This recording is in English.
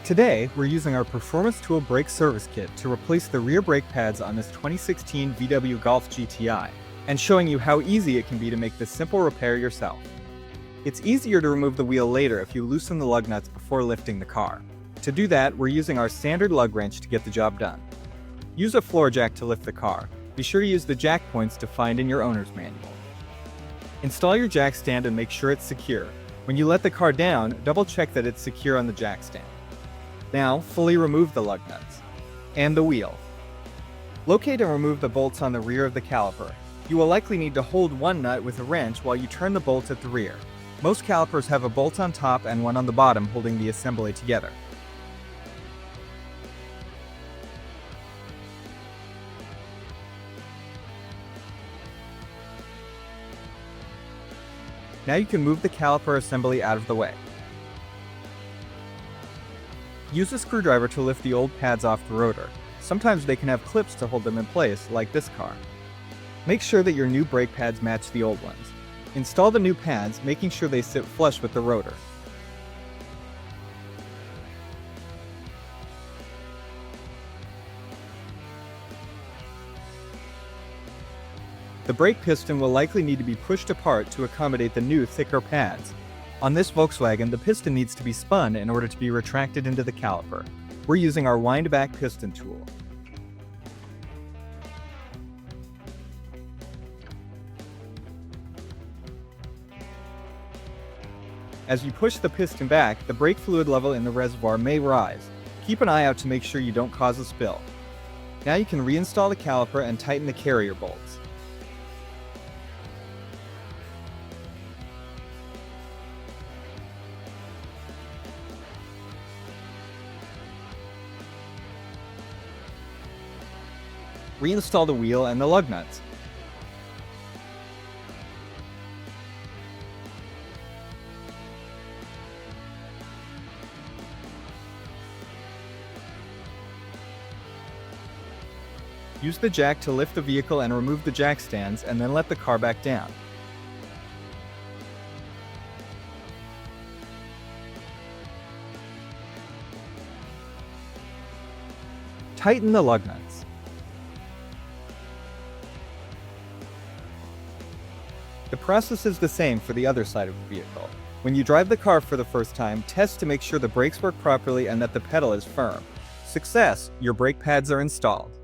Today, we're using our Performance Tool Brake Service Kit to replace the rear brake pads on this 2016 VW Golf GTI, and showing you how easy it can be to make this simple repair yourself. It's easier to remove the wheel later if you loosen the lug nuts before lifting the car. To do that, we're using our standard lug wrench to get the job done. Use a floor jack to lift the car. Be sure to use the jack points to find in your owner's manual. Install your jack stand and make sure it's secure. When you let the car down, double check that it's secure on the jack stand. Now, fully remove the lug nuts and the wheel. Locate and remove the bolts on the rear of the caliper. You will likely need to hold one nut with a wrench while you turn the bolt at the rear. Most calipers have a bolt on top and one on the bottom holding the assembly together. Now you can move the caliper assembly out of the way. Use a screwdriver to lift the old pads off the rotor. Sometimes they can have clips to hold them in place, like this car. Make sure that your new brake pads match the old ones. Install the new pads, making sure they sit flush with the rotor. The brake piston will likely need to be pushed apart to accommodate the new, thicker pads. On this Volkswagen, the piston needs to be spun in order to be retracted into the caliper. We're using our wind-back piston tool. As you push the piston back, the brake fluid level in the reservoir may rise. Keep an eye out to make sure you don't cause a spill. Now you can reinstall the caliper and tighten the carrier bolts. Reinstall the wheel and the lug nuts. Use the jack to lift the vehicle and remove the jack stands, and then let the car back down. Tighten the lug nuts. The process is the same for the other side of the vehicle. When you drive the car for the first time, test to make sure the brakes work properly and that the pedal is firm. Success! Your brake pads are installed.